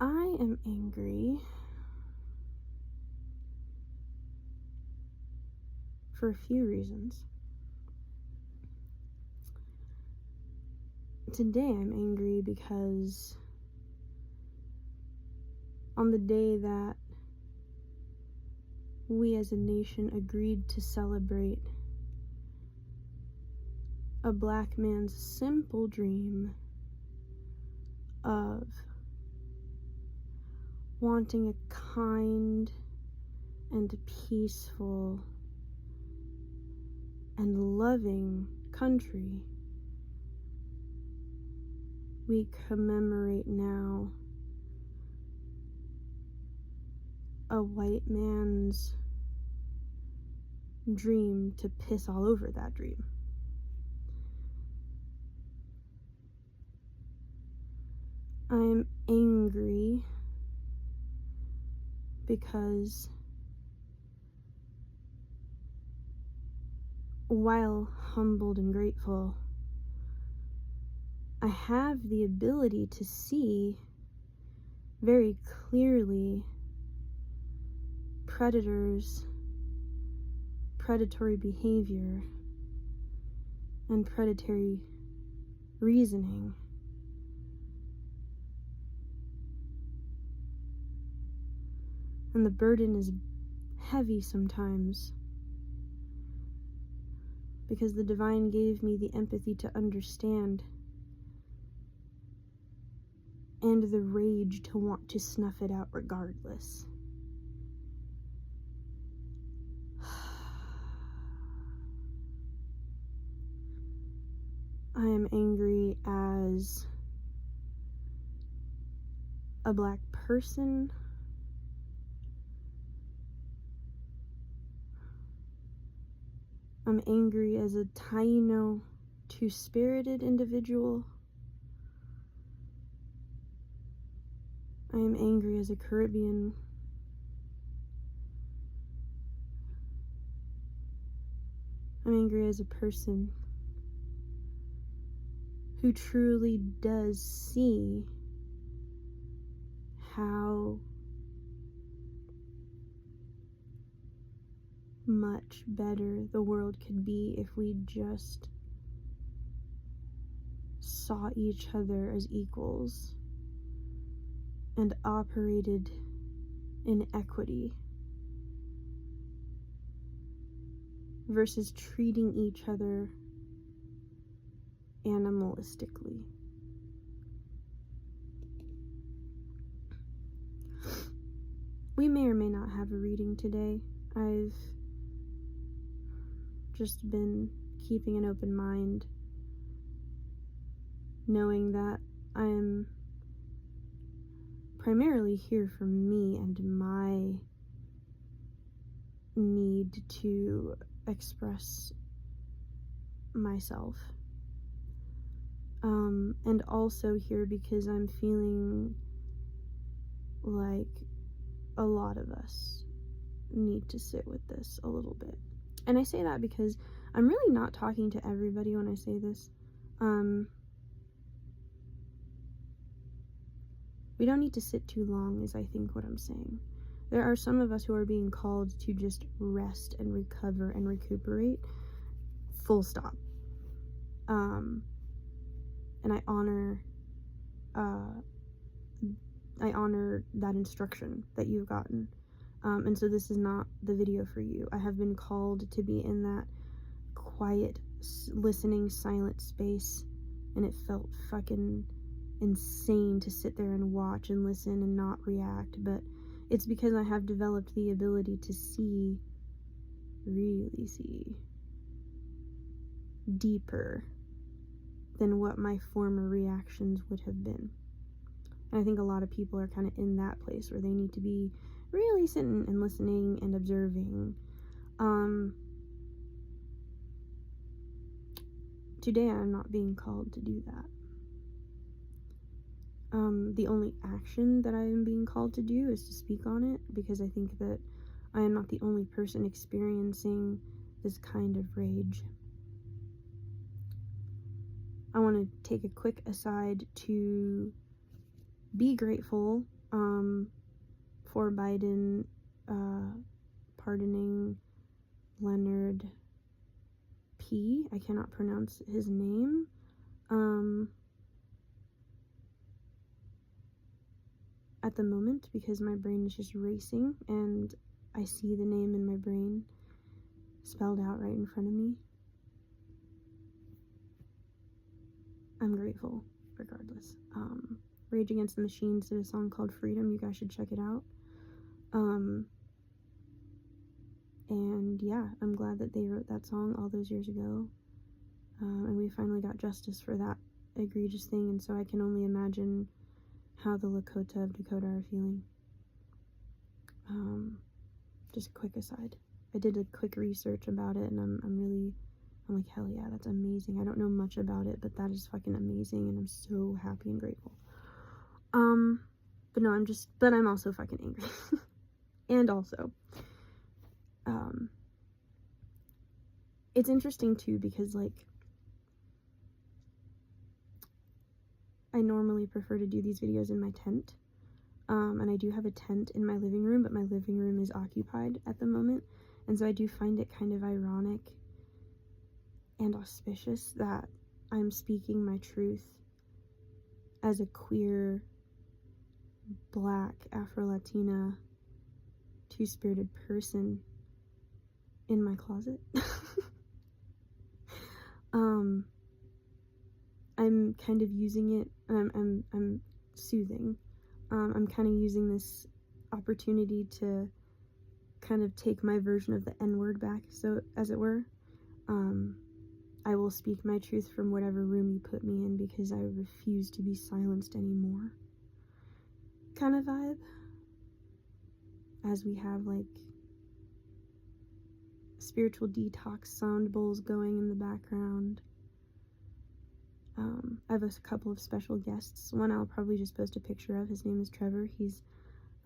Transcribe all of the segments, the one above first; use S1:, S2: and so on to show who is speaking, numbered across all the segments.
S1: I am angry for a few reasons. Today I'm angry because on the day that we as a nation agreed to celebrate a black man's simple dream of wanting a kind and peaceful and loving country, we commemorate now a white man's dream to piss all over that dream. I'm angry because while humbled and grateful, I have the ability to see very clearly predators, predatory behavior, and predatory reasoning. And the burden is heavy sometimes because the divine gave me the empathy to understand and the rage to want to snuff it out regardless. I am angry as a black person. I'm angry as a Taino, two-spirited individual. I am angry as a Caribbean. I'm angry as a person who truly does see how much better the world could be if we just saw each other as equals and operated in equity versus treating each other animalistically. We may or may not have a reading today. I've just been keeping an open mind, knowing that I am primarily here for me and my need to express myself. And also here because I'm feeling like a lot of us need to sit with this a little bit. And I say that because I'm really not talking to everybody when I say this. We don't need to sit too long, is I think what I'm saying. There are some of us who are being called to just rest and recover and recuperate. Full stop. And I honor that instruction that you've gotten. And so this is not the video for you. I have been called to be in that quiet, listening, silent space, and it felt fucking insane to sit there and watch and listen and not react, but it's because I have developed the ability to see, really see, deeper than what my former reactions would have been. And I think a lot of people are kind of in that place where they need to be really sitting and listening and observing. Today I'm not being called to do that. The only action that I am being called to do is to speak on it, because I think that I am not the only person experiencing this kind of rage. I want to take a quick aside to be grateful for Biden pardoning Leonard P. I cannot pronounce his name. At the moment, because my brain is just racing and I see the name in my brain spelled out right in front of me. I'm grateful regardless. Rage Against the Machine did a song called Freedom. You guys should check it out. And yeah, I'm glad that they wrote that song all those years ago. And we finally got justice for that egregious thing, and so I can only imagine how the Lakota of Dakota are feeling. Just a quick aside. I did a quick research about it, and I'm like, hell yeah, that's amazing. I don't know much about it, but that is fucking amazing, and I'm so happy and grateful. But no, I'm also fucking angry. And also, it's interesting too, because like, I normally prefer to do these videos in my tent, and I do have a tent in my living room, but my living room is occupied at the moment, and so I do find it kind of ironic and auspicious that I'm speaking my truth as a queer, black, Afro-Latina, two-spirited person in my closet. I'm kind of using it, I'm soothing. I'm kind of using this opportunity to kind of take my version of the N-word back, so as it were. I will speak my truth from whatever room you put me in, because I refuse to be silenced anymore. Kind of vibe. As we have like spiritual detox sound bowls going in the background. I have a couple of special guests. One I'll probably just post a picture of. His name is Trevor. He's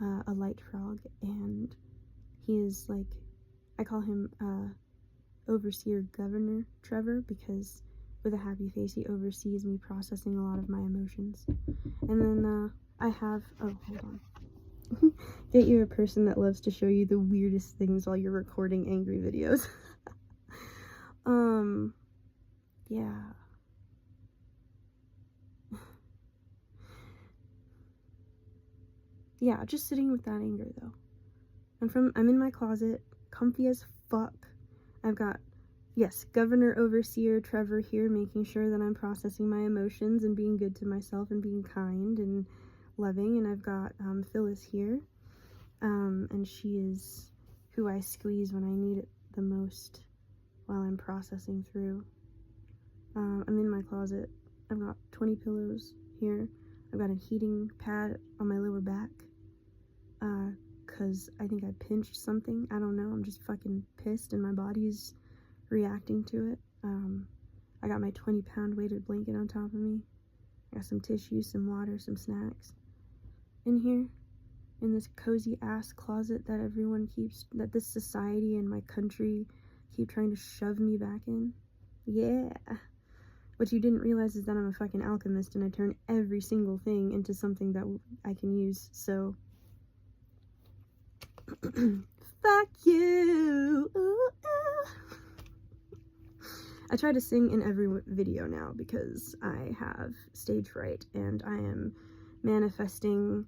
S1: a light frog, and he is like, I call him Overseer Governor Trevor, because with a happy face he oversees me processing a lot of my emotions. And then I have, oh, hold on. Get you a person that loves to show you the weirdest things while you're recording angry videos. Yeah. Yeah, just sitting with that anger though. I'm in my closet, comfy as fuck. I've got, yes, Governor Overseer Trevor here, making sure that I'm processing my emotions and being good to myself and being kind and loving. And I've got Phyllis here, and she is who I squeeze when I need it the most while I'm processing through. I'm in my closet. I've got 20 pillows here. I've got a heating pad on my lower back, because I think I pinched something. I don't know. I'm just fucking pissed and my body's reacting to it. I got my 20-pound weighted blanket on top of me. I got some tissue, some water, some snacks in here, in this cozy ass closet that everyone keeps, that this society and my country keep trying to shove me back in. Yeah. What you didn't realize is that I'm a fucking alchemist, and I turn every single thing into something that I can use, so fuck you. Ooh, ooh. I try to sing in every video now because I have stage fright, and I am manifesting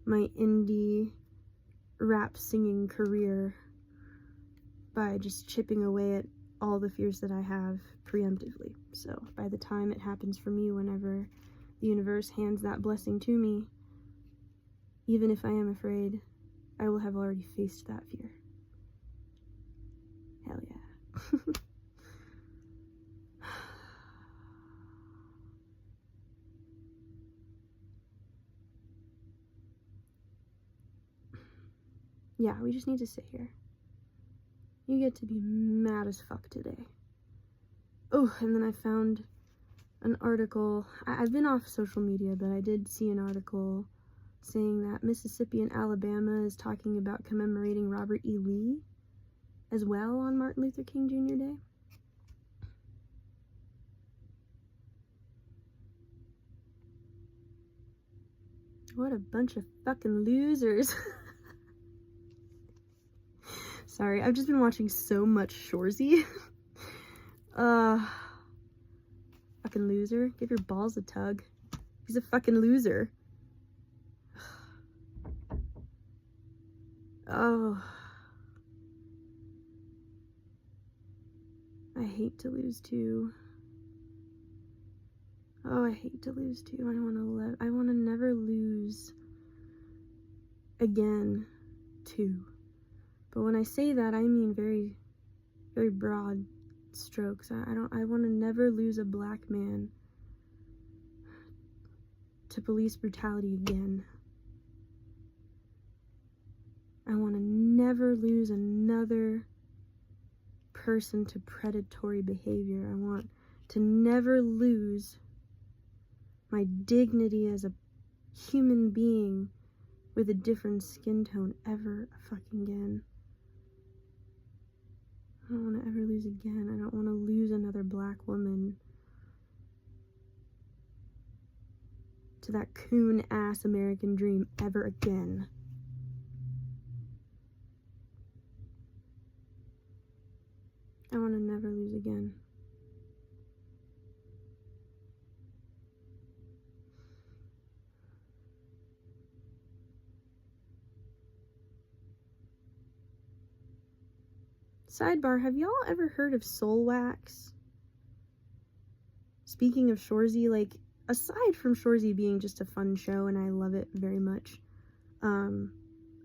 S1: my indie rap singing career by just chipping away at all the fears that I have preemptively. So by the time it happens for me, whenever the universe hands that blessing to me, even if I am afraid, I will have already faced that fear. Hell yeah. Yeah, we just need to sit here. You get to be mad as fuck today. Oh, and then I found an article. I've been off social media, but I did see an article saying that Mississippi and Alabama is talking about commemorating Robert E. Lee as well on Martin Luther King Jr. Day. What a bunch of fucking losers. Sorry, I've just been watching so much Shorzy. Fucking loser. Give your balls a tug. He's a fucking loser. Oh. I hate to lose too. Oh, I hate to lose too. I want to never lose again too. But when I say that, I mean very, very broad strokes. I want to never lose a black man to police brutality again. I want to never lose another person to predatory behavior. I want to never lose my dignity as a human being with a different skin tone ever fucking again. I don't want to ever lose again. I don't want to lose another black woman to that coon-ass American dream ever again. I want to never lose again. Sidebar, have y'all ever heard of soul wax? Speaking of Shorzy, like, aside from Shorzy being just a fun show, and I love it very much, I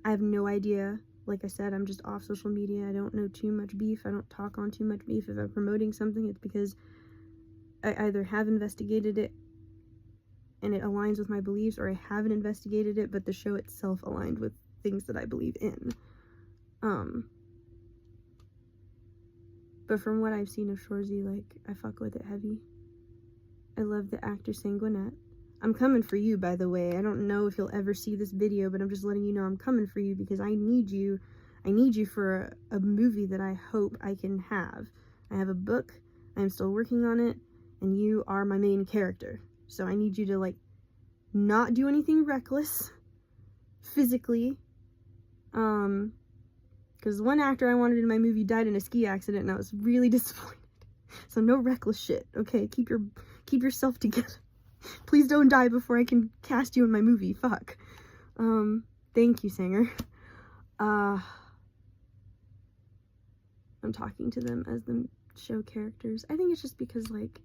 S1: have no idea. Like I said, I'm just off social media. I don't know too much beef. I don't talk on too much beef. If I'm promoting something, it's because I either have investigated it and it aligns with my beliefs, or I haven't investigated it, but the show itself aligned with things that I believe in. But from what I've seen of Shorzy, like, I fuck with it heavy. I love the actor Sanguinette. I'm coming for you, by the way. I don't know if you'll ever see this video, but I'm just letting you know I'm coming for you because I need you. I need you for a movie that I hope I can have. I have a book. I'm still working on it, and you are my main character. So I need you to, like, not do anything reckless physically. Because one actor I wanted in my movie died in a ski accident, and I was really disappointed. So no reckless shit, okay? Keep yourself together. Please don't die before I can cast you in my movie. Fuck. Thank you, Sanger. I'm talking to them as the show characters. I think it's just because, like,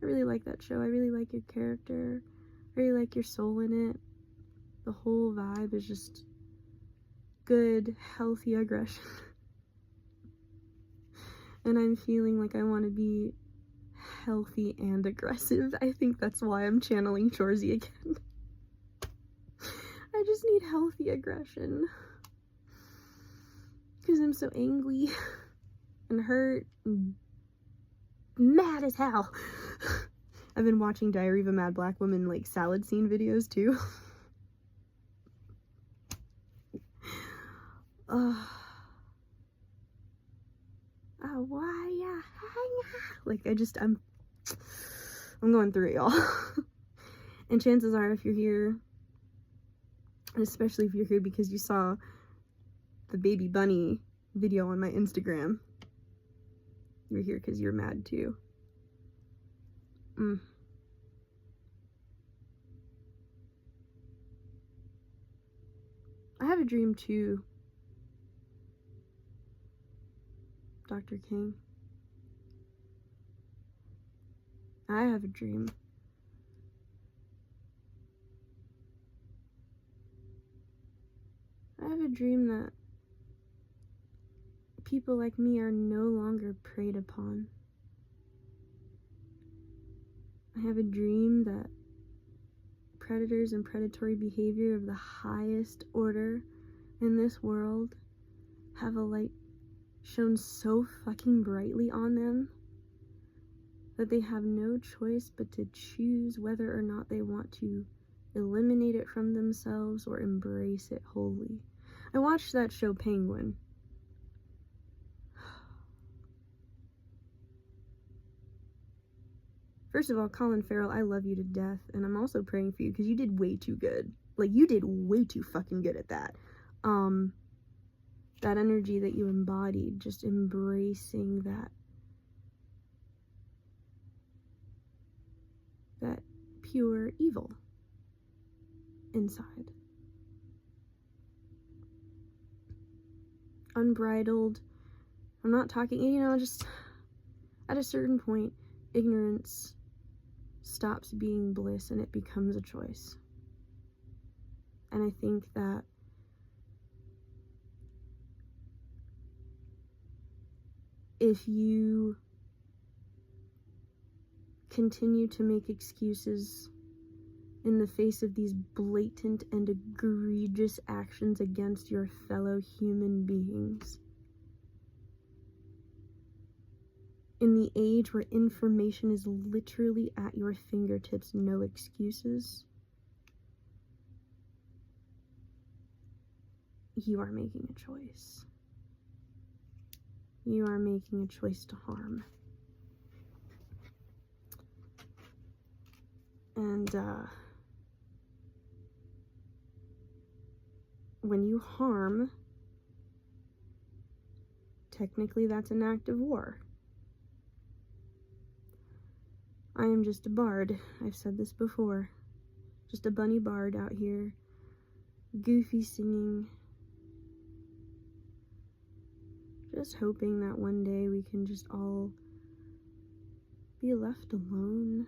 S1: I really like that show. I really like your character. I really like your soul in it. The whole vibe is just good, healthy aggression. And I'm feeling like I want to be healthy and aggressive. I think that's why I'm channeling Shorzy again. I just need healthy aggression. Because I'm so angry and hurt and mad as hell. I've been watching Diary of a Mad Black Woman, like, salad scene videos too. Like, I'm going through it, y'all. And chances are, if you're here, and especially if you're here because you saw the baby bunny video on my Instagram, you're here because you're mad too. I have a dream too, Dr. King. I have a dream. I have a dream that people like me are no longer preyed upon. I have a dream that predators and predatory behavior of the highest order in this world have a light shone so fucking brightly on them that they have no choice but to choose whether or not they want to eliminate it from themselves or embrace it wholly. I watched that show Penguin. First of all, Colin Farrell, I love you to death, and I'm also praying for you because you did way too good. Like, you did way too fucking good at that. That energy that you embodied, just embracing that pure evil inside. Unbridled. I'm not talking, just at a certain point, ignorance stops being bliss and it becomes a choice. And I think that if you continue to make excuses in the face of these blatant and egregious actions against your fellow human beings, in the age where information is literally at your fingertips, no excuses, you are making a choice. You are making a choice to harm. And when you harm, technically that's an act of war. I am just a bard. I've said this before. Just a bunny bard out here, goofy singing. Just hoping that one day we can just all be left alone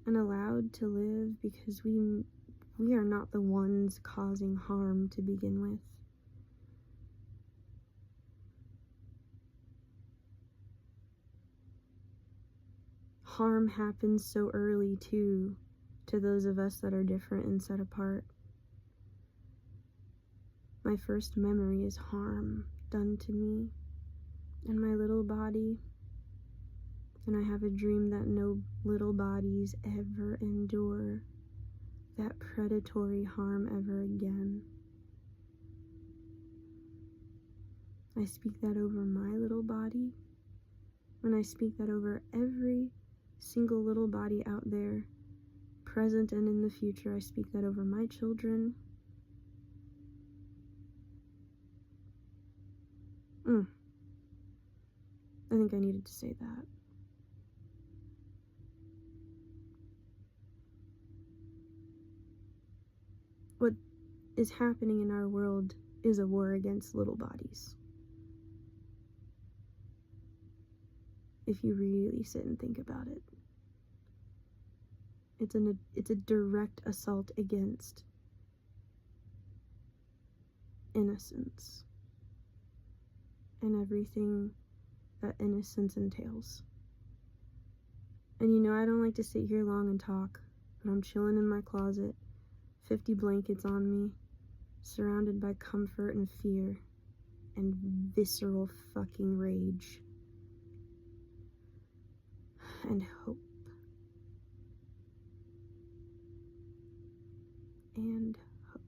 S1: and allowed to live, because we are not the ones causing harm to begin with. Harm happens so early too, to those of us that are different and set apart. My first memory is harm done to me in my little body, and I have a dream that no little bodies ever endure that predatory harm ever again. I speak that over my little body, and I speak that over every single little body out there, present and in the future. I speak that over my children. I think I needed to say that. What is happening in our world is a war against little bodies. If you really sit and think about it. It's a direct assault against innocence and everything that innocence entails. And I don't like to sit here long and talk, but I'm chilling in my closet, 50 blankets on me, surrounded by comfort and fear and visceral fucking rage and hope and hope.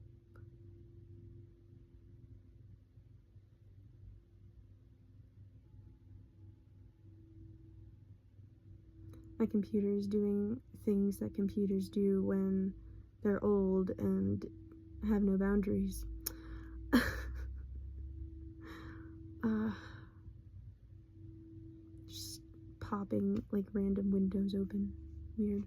S1: My computer is doing things that computers do when they're old and have no boundaries. Just popping like random windows open. Weird.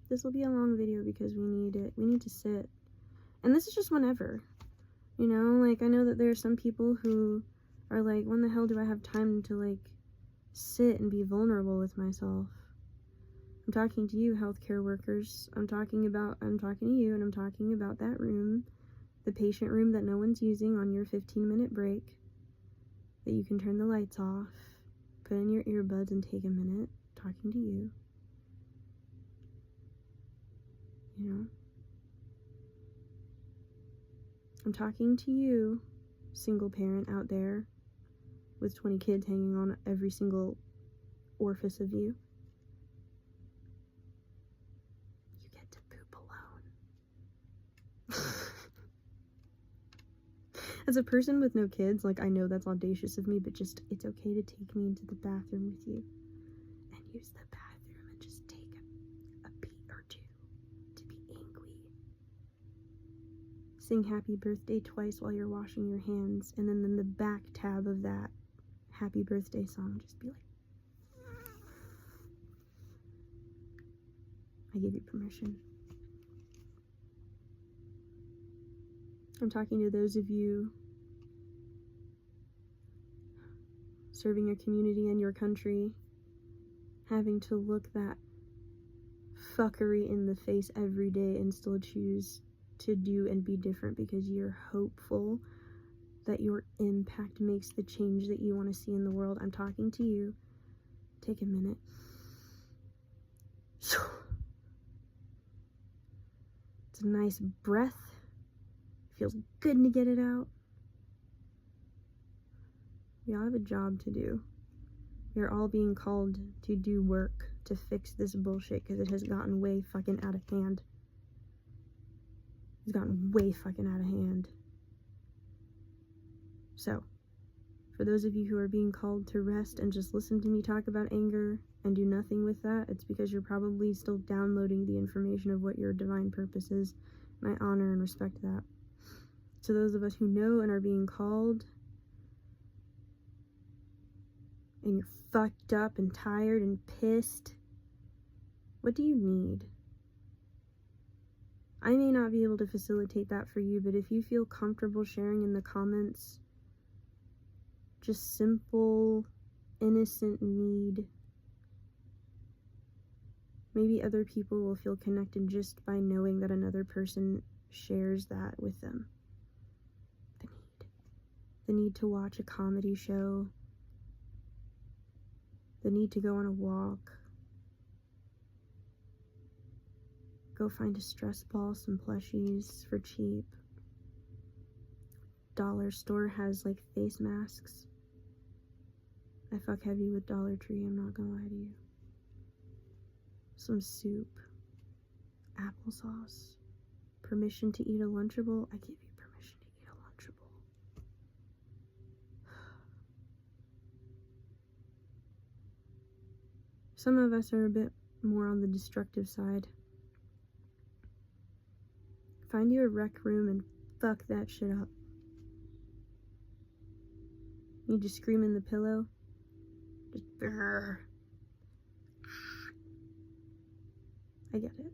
S1: This will be a long video because we need it. We need to sit. And this is just whenever. I know that there are some people who are like, when the hell do I have time to sit and be vulnerable with myself? I'm talking to you, healthcare workers. I'm talking to you, and I'm talking about that room, the patient room that no one's using on your 15-minute break, that you can turn the lights off, put in your earbuds and take a minute, talking to you. I'm talking to you, single parent out there with 20 kids hanging on every single orifice of you. You get to poop alone. As a person with no kids, like, I know that's audacious of me, but just, it's okay to take me into the bathroom with you and use the bathroom and just take a beat or two to be angry. Sing happy birthday twice while you're washing your hands, and then in the back tab of that happy birthday song, just be like, I give you permission. I'm talking to those of you serving your community and your country, having to look that fuckery in the face every day and still choose to do and be different because you're hopeful that your impact makes the change that you want to see in the world. I'm talking to you. Take a minute. It's a nice breath. Feels good to get it out. We all have a job to do. We are all being called to do work to fix this bullshit because it has gotten way fucking out of hand. It's gotten way fucking out of hand. So, for those of you who are being called to rest and just listen to me talk about anger and do nothing with that, it's because you're probably still downloading the information of what your divine purpose is, and I honor and respect that. To those of us who know and are being called, and you're fucked up and tired and pissed, what do you need? I may not be able to facilitate that for you, but if you feel comfortable sharing in the comments just simple, innocent need, maybe other people will feel connected just by knowing that another person shares that with them. The need to watch a comedy show, the need to go on a walk, go find a stress ball, some plushies for cheap. Dollar store has like face masks. I fuck heavy with Dollar Tree, I'm not gonna lie to you. Some soup, applesauce, permission to eat a Lunchable. I give you permission to eat a Lunchable. Some of us are a bit more on the destructive side. Find you a rec room and fuck that shit up. You just scream in the pillow. Just brrr. I get it.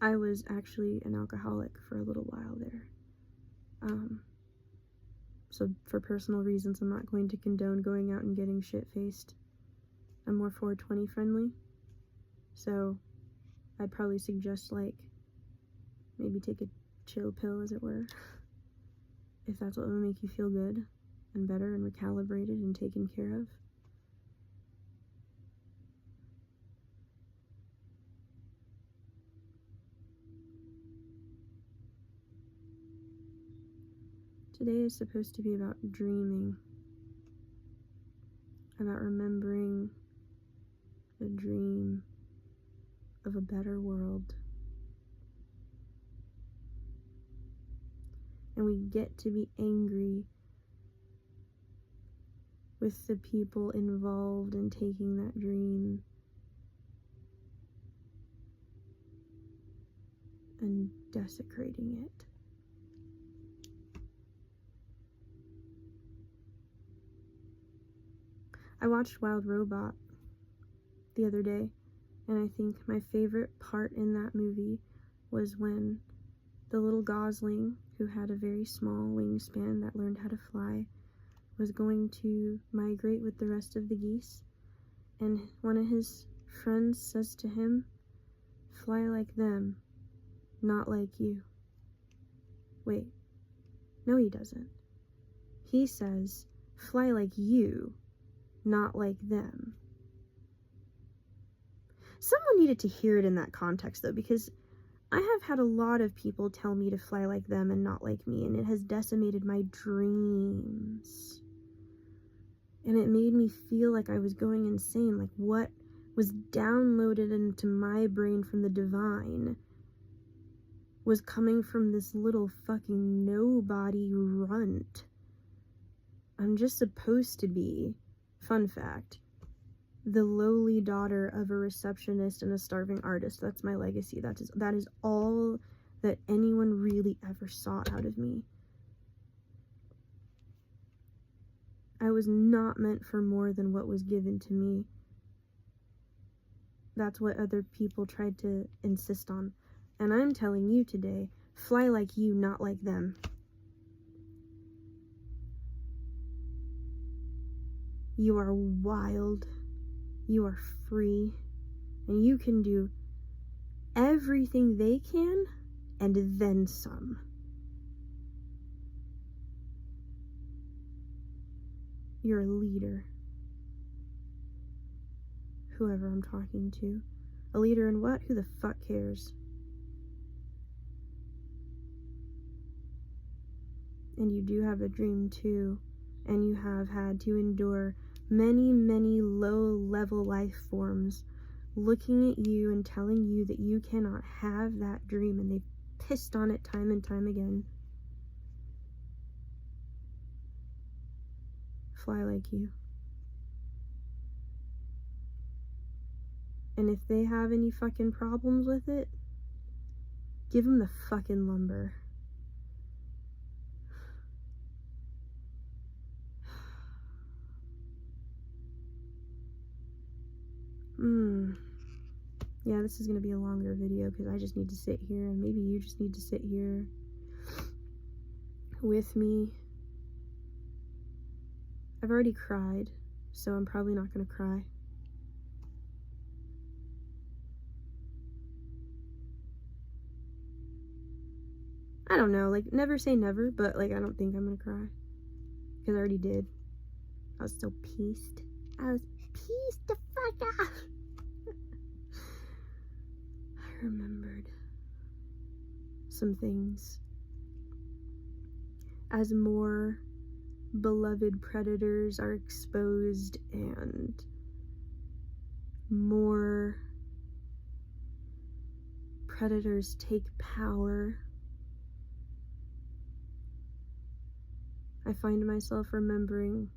S1: I was actually an alcoholic for a little while there. So for personal reasons, I'm not going to condone going out and getting shit-faced. I'm more 420 friendly. So I'd probably suggest, like, maybe take a chill pill, as it were, if that's what would make you feel good and better and recalibrated and taken care of. Today is supposed to be about dreaming, about remembering the dream of a better world. And we get to be angry with the people involved in taking that dream and desecrating it. I watched Wild Robot the other day, and I think my favorite part in that movie was when the little gosling, who had a very small wingspan that learned how to fly, was going to migrate with the rest of the geese, and one of his friends says to him, "Fly like them, not like you." Wait, no he doesn't. He says, "Fly like you, not like them." Someone needed to hear it in that context, though, because I have had a lot of people tell me to fly like them and not like me, and it has decimated my dreams. And it made me feel like I was going insane. Like, what was downloaded into my brain from the divine was coming from this little fucking nobody runt. I'm just supposed to be, fun fact, the lowly daughter of a receptionist and a starving artist. That's my legacy. That is all that anyone really ever saw out of me. I was not meant for more than what was given to me. That's what other people tried to insist on. And I'm telling you today, fly like you, not like them. You are wild. You are free. And you can do everything they can and then some. You're a leader. Whoever I'm talking to. A leader in what? Who the fuck cares? And you do have a dream too. And you have had to endure many, many low-level life forms looking at you and telling you that you cannot have that dream, and they've pissed on it time and time again. Fly like you. And if they have any fucking problems with it, give them the fucking lumber. Yeah, this is gonna be a longer video because I just need to sit here, and maybe you just need to sit here with me. I've already cried, so I'm probably not gonna cry. I don't know, like, never say never, but, like, I don't think I'm gonna cry. Because I already did. I was so pissed. I was pissed the fuck off. I remembered some things. As more beloved predators are exposed and more predators take power, I find myself remembering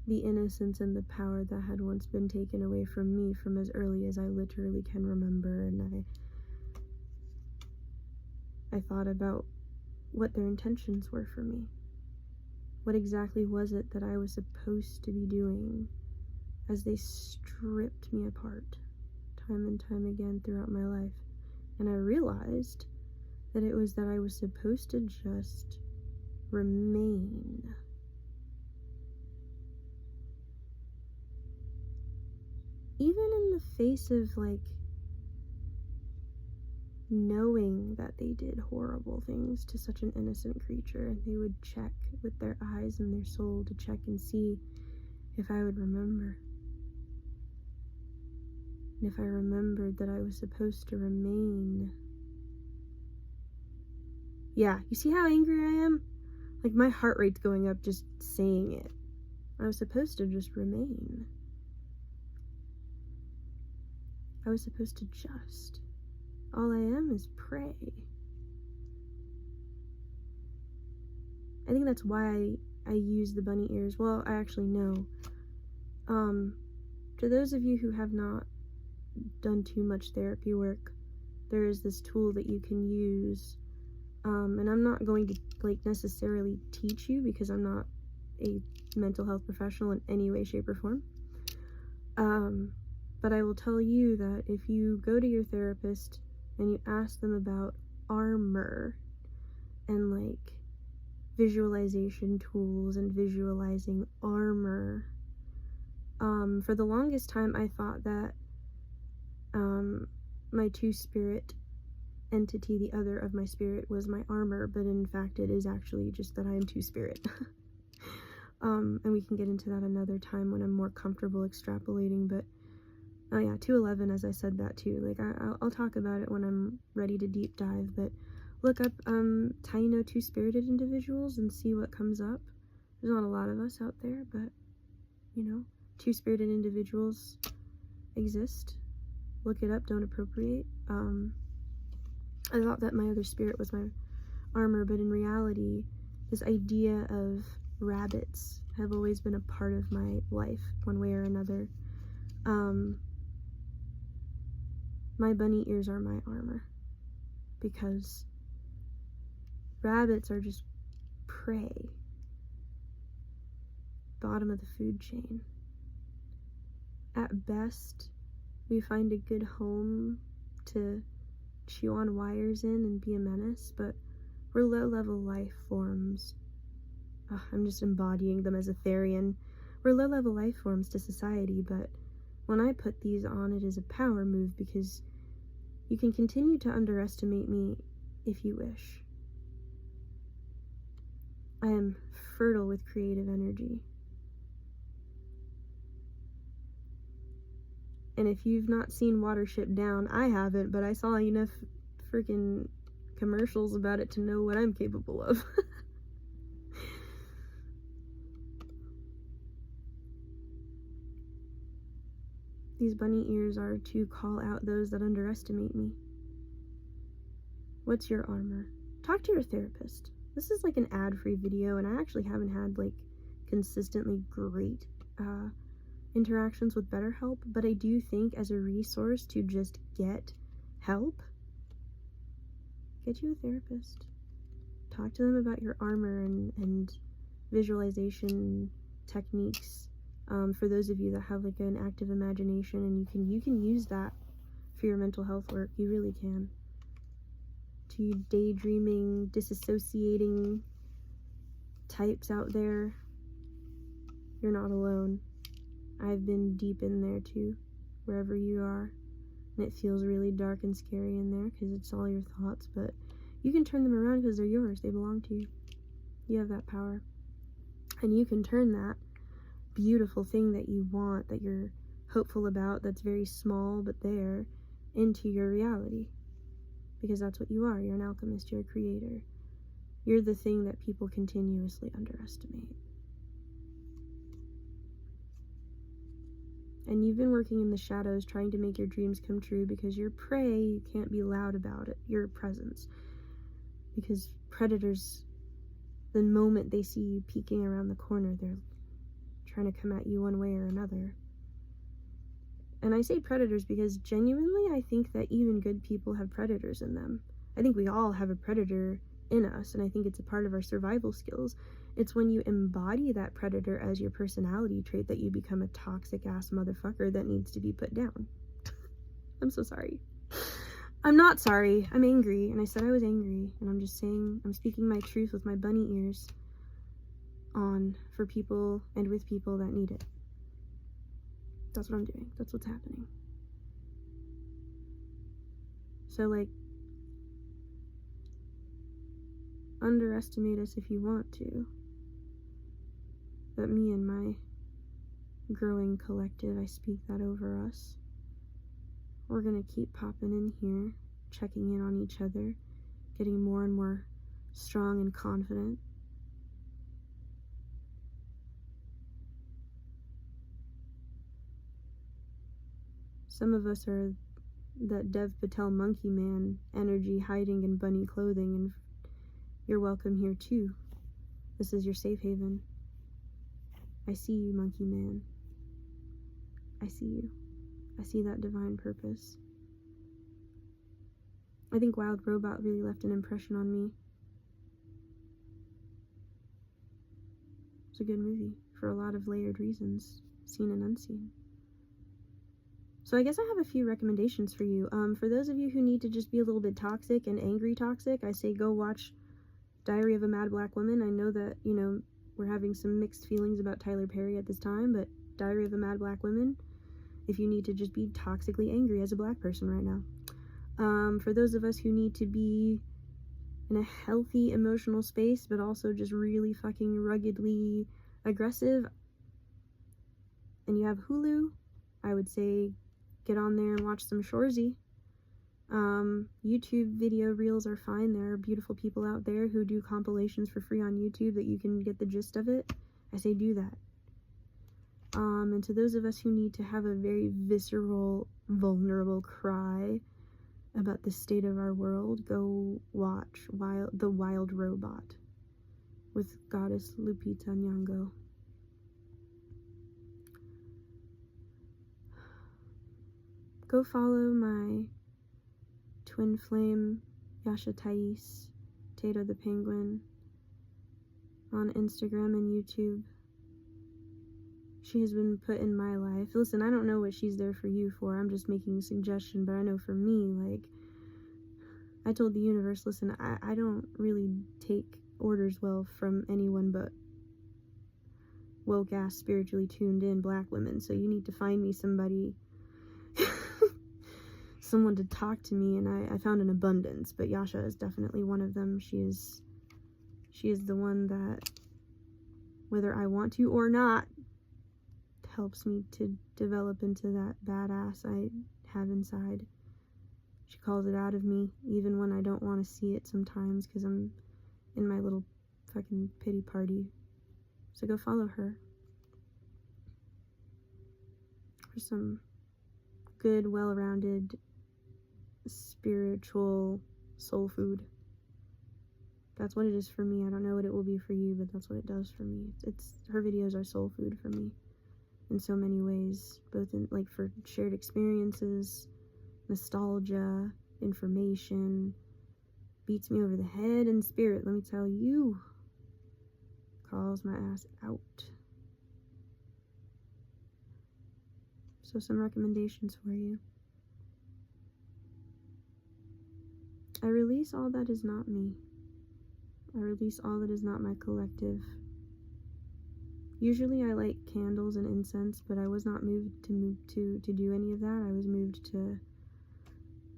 S1: the innocence and the power that had once been taken away from me from as early as I literally can remember, and I thought about what their intentions were for me. What exactly was it that I was supposed to be doing as they stripped me apart time and time again throughout my life? And I realized that it was that I was supposed to just remain. Even in the face of, like, knowing that they did horrible things to such an innocent creature, and they would check with their eyes and their soul to check and see if I would remember. And if I remembered that I was supposed to remain. Yeah, you see how angry I am? Like, my heart rate's going up just saying it. I was supposed to just remain. I was supposed to just. All I am is prey. I think that's why I use the bunny ears. Well, I actually know. To those of you who have not done too much therapy work, there is this tool that you can use. And I'm not going to, like, necessarily teach you because I'm not a mental health professional in any way, shape, or form. But I will tell you that if you go to your therapist and you ask them about armor and, like, visualization tools and visualizing armor, for the longest time I thought that my two-spirit entity, the other of my spirit, was my armor, but in fact it is actually just that I am two-spirit. And we can get into that another time when I'm more comfortable extrapolating, but oh yeah, 211, as I said that too. Like, I'll talk about it when I'm ready to deep dive, but look up Taino two-spirited individuals and see what comes up. There's not a lot of us out there, but, you know, two-spirited individuals exist. Look it up, don't appropriate. I thought that my other spirit was my armor, but in reality, this idea of rabbits have always been a part of my life, one way or another. My bunny ears are my armor, because rabbits are just prey, bottom of the food chain. At best, we find a good home to chew on wires in and be a menace, but we're low-level life forms. I'm just embodying them as a Therian. We're low-level life forms to society, but when I put these on, it is a power move, because you can continue to underestimate me if you wish. I am fertile with creative energy. And if you've not seen Watership Down, I haven't, but I saw enough freaking commercials about it to know what I'm capable of. These bunny ears are to call out those that underestimate me. What's your armor? Talk to your therapist. This is like an ad-free video, and I actually haven't had like consistently great interactions with BetterHelp, but I do think as a resource to just get help, get you a therapist. Talk to them about your armor and visualization techniques. For those of you that have like an active imagination, and you can use that for your mental health work. You really can. To you daydreaming, disassociating types out there, you're not alone. I've been deep in there too, wherever you are, and it feels really dark and scary in there because it's all your thoughts, but you can turn them around because they're yours. They belong to you. You have that power, and you can turn that beautiful thing that you want, that you're hopeful about, that's very small but there, into your reality, because that's what you are. You're an alchemist. You're a creator. You're the thing that people continuously underestimate. And you've been working in the shadows trying to make your dreams come true, because you're prey. You can't be loud about it, your presence, because predators, the moment they see you peeking around the corner, they're trying to come at you one way or another. And I say predators because genuinely I think that even good people have predators in them. I think we all have a predator in us, and I think it's a part of our survival skills. It's when you embody that predator as your personality trait that you become a toxic ass motherfucker that needs to be put down. I'm so sorry. I'm not sorry. I'm angry, and I said I was angry, and I'm just saying, I'm speaking my truth with my bunny ears on for people and with people that need it. That's what I'm doing. That's what's happening. So, like, underestimate us if you want to. But me and my growing collective, I speak that over us. We're gonna keep popping in here, checking in on each other, getting more and more strong and confident. Some of us are that Dev Patel monkey man energy hiding in bunny clothing, and you're welcome here too. This is your safe haven. I see you, monkey man. I see you. I see that divine purpose. I think Wild Robot really left an impression on me. It's a good movie for a lot of layered reasons, seen and unseen. So I guess I have a few recommendations for you. For those of you who need to just be a little bit toxic and angry toxic, I say go watch Diary of a Mad Black Woman. I know that, you know, we're having some mixed feelings about Tyler Perry at this time, but Diary of a Mad Black Woman, if you need to just be toxically angry as a black person right now. For those of us who need to be in a healthy emotional space, but also just really fucking ruggedly aggressive, and you have Hulu, I would say get on there and watch some Shoresy. YouTube video reels are fine. There are beautiful people out there who do compilations for free on YouTube that you can get the gist of it. I say do that. And to those of us who need to have a very visceral, vulnerable cry about the state of our world, go watch The Wild Robot with goddess Lupita Nyong'o. Go follow my twin flame, Yasha Thais, Tato the Penguin, on Instagram and YouTube. She has been put in my life. Listen, I don't know what she's there for you for. I'm just making a suggestion, but I know for me, like, I told the universe, listen, I don't really take orders well from anyone but woke-ass, spiritually tuned in black women, so you need to find me somebody, someone to talk to me, and I found an abundance, but Yasha is definitely one of them. She is the one that, whether I want to or not, helps me to develop into that badass I have inside. She calls it out of me, even when I don't want to see it sometimes, because I'm in my little fucking pity party. So go follow her for some good, well-rounded, spiritual soul food. That's what it is for me. I don't know what it will be for you, but that's what it does for me. It's her videos are soul food for me in so many ways, both in, like, for shared experiences, nostalgia, information. Beats me over the head in spirit, let me tell you. Calls my ass out. So some recommendations for you. I release all that is not me. I release all that is not my collective. Usually I light candles and incense, but I was not moved to do any of that. I was moved to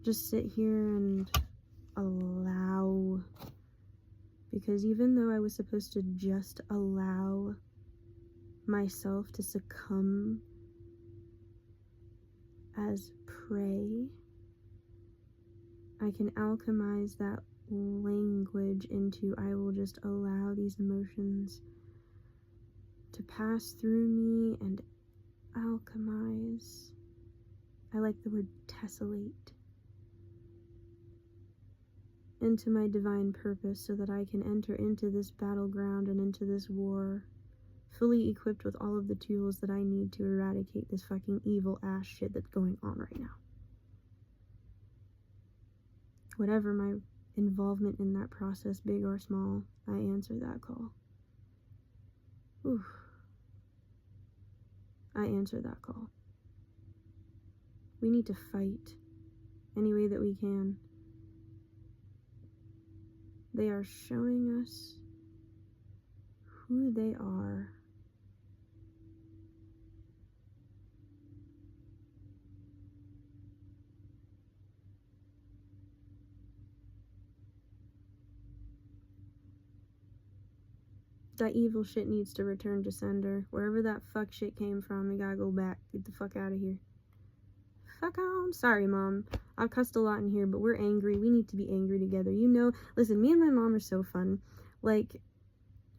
S1: just sit here and allow. Because even though I was supposed to just allow myself to succumb as prey, I can alchemize that language into I will just allow these emotions to pass through me and alchemize. I like the word tessellate into my divine purpose so that I can enter into this battleground and into this war fully equipped with all of the tools that I need to eradicate this fucking evil ass shit that's going on right now. Whatever my involvement in that process, big or small, I answer that call. Oof. I answer that call. We need to fight any way that we can. They are showing us who they are. That evil shit needs to return to sender. Wherever that fuck shit came from, it gotta go back. Get the fuck out of here. Fuck on. Sorry, Mom. I've cussed a lot in here, but we're angry. We need to be angry together. You know, listen, me and my mom are so fun. Like,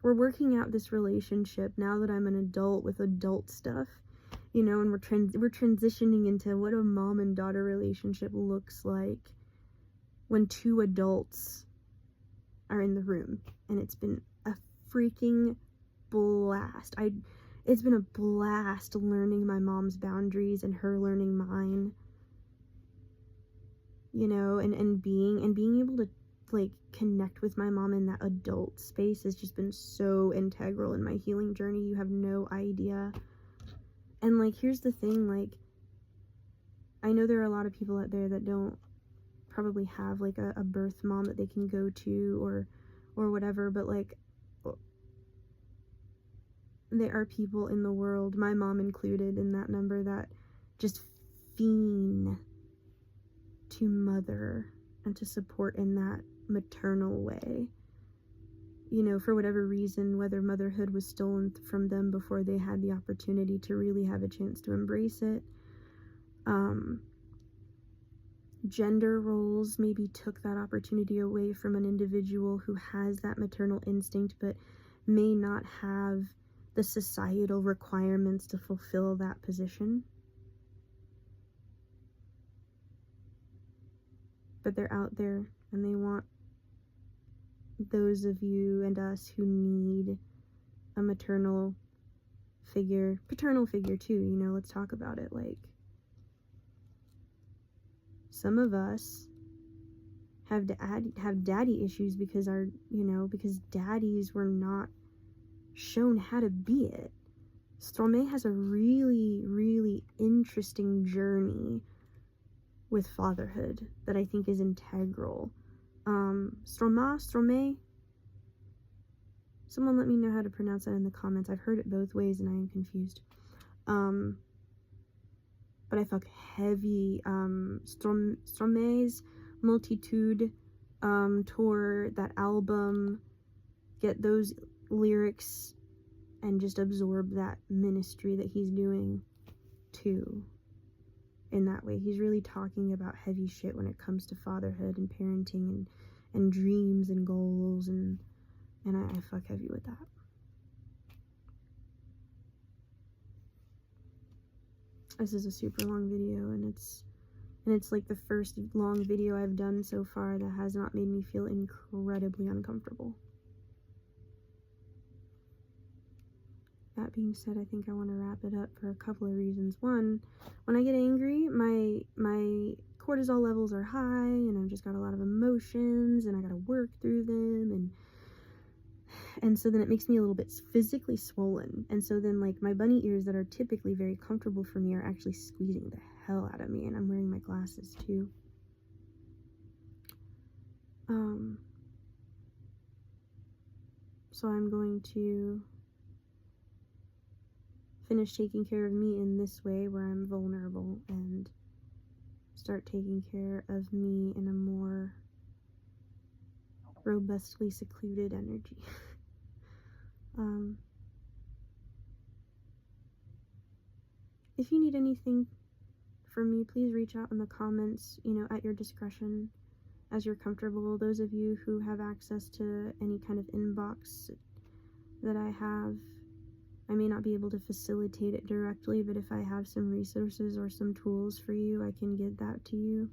S1: we're working out this relationship now that I'm an adult with adult stuff, you know, and we're transitioning into what a mom and daughter relationship looks like when two adults are in the room. And it's been a freaking blast. It's been a blast learning my mom's boundaries and her learning mine, you know, and being able to, like, connect with my mom in that adult space has just been so integral in my healing journey. You have no idea. And, like, here's the thing, like, I know there are a lot of people out there that don't probably have, like, a birth mom that they can go to or whatever, but, like, there are people in the world, my mom included in that number, that just fiend to mother and to support in that maternal way, you know, for whatever reason, whether motherhood was stolen from them before they had the opportunity to really have a chance to embrace it. Gender roles maybe took that opportunity away from an individual who has that maternal instinct but may not have the societal requirements to fulfill that position. But they're out there, and they want those of you and us who need a maternal figure, paternal figure too, you know, let's talk about it. Like, some of us have daddy issues because because daddies were not shown how to be it. Stromae has a really, really interesting journey with fatherhood that I think is integral. Stromae, someone let me know how to pronounce that in the comments. I've heard it both ways and I am confused. But I fuck heavy. Stromae's Multitude tour, that album, get those lyrics and just absorb that ministry that he's doing too. In that way, he's really talking about heavy shit when it comes to fatherhood and parenting and dreams and goals, and I fuck heavy with that. This is a super long video, and it's like the first long video I've done so far that has not made me feel incredibly uncomfortable. That being said, I think I want to wrap it up for a couple of reasons. One, when I get angry, my cortisol levels are high, and I've just got a lot of emotions, and I gotta work through them, and so then it makes me a little bit physically swollen, and so then, like, my bunny ears that are typically very comfortable for me are actually squeezing the hell out of me, and I'm wearing my glasses too. So I'm going to finish taking care of me in this way, where I'm vulnerable, and start taking care of me in a more robustly secluded energy. If you need anything from me, please reach out in the comments, you know, at your discretion, as you're comfortable. Those of you who have access to any kind of inbox that I have, I may not be able to facilitate it directly, but if I have some resources or some tools for you, I can get that to you.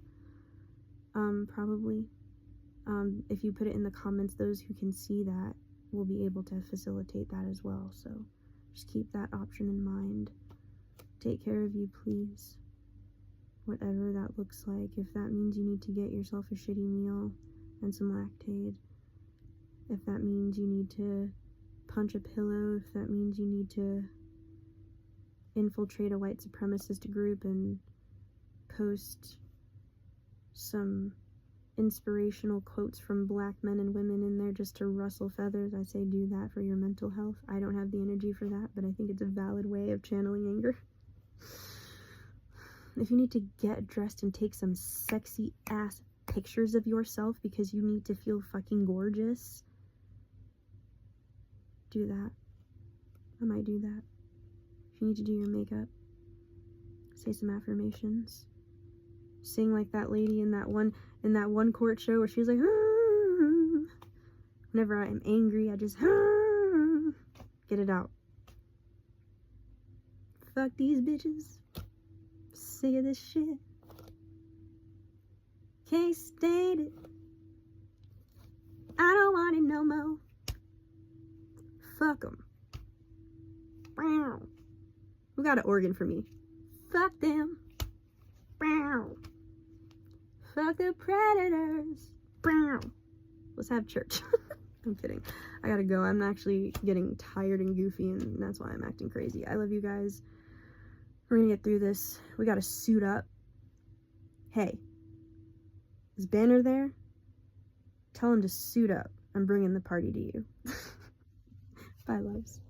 S1: Probably. If you put it in the comments, those who can see that will be able to facilitate that as well. So just keep that option in mind. Take care of you, please. Whatever that looks like. If that means you need to get yourself a shitty meal and some Lactaid. If that means you need to punch a pillow. If that means you need to infiltrate a white supremacist group and post some inspirational quotes from black men and women in there just to rustle feathers, I say do that for your mental health. I don't have the energy for that, but I think it's a valid way of channeling anger. If you need to get dressed and take some sexy ass pictures of yourself because you need to feel fucking gorgeous, do that. I might do that. If you need to do your makeup, say some affirmations. Sing like that lady in that one court show where she was like, ah. Whenever I am angry, I just get it out. Fuck these bitches. Sick of this shit. Can't stand it. I don't want it no more. Fuck them. Who got an organ for me? Fuck them. Fuck the predators. Let's have church. I'm kidding. I gotta go. I'm actually getting tired and goofy, and that's why I'm acting crazy. I love you guys. We're gonna get through this. We gotta suit up. Hey, is Banner there? Tell him to suit up. I'm bringing the party to you. Bye, loves.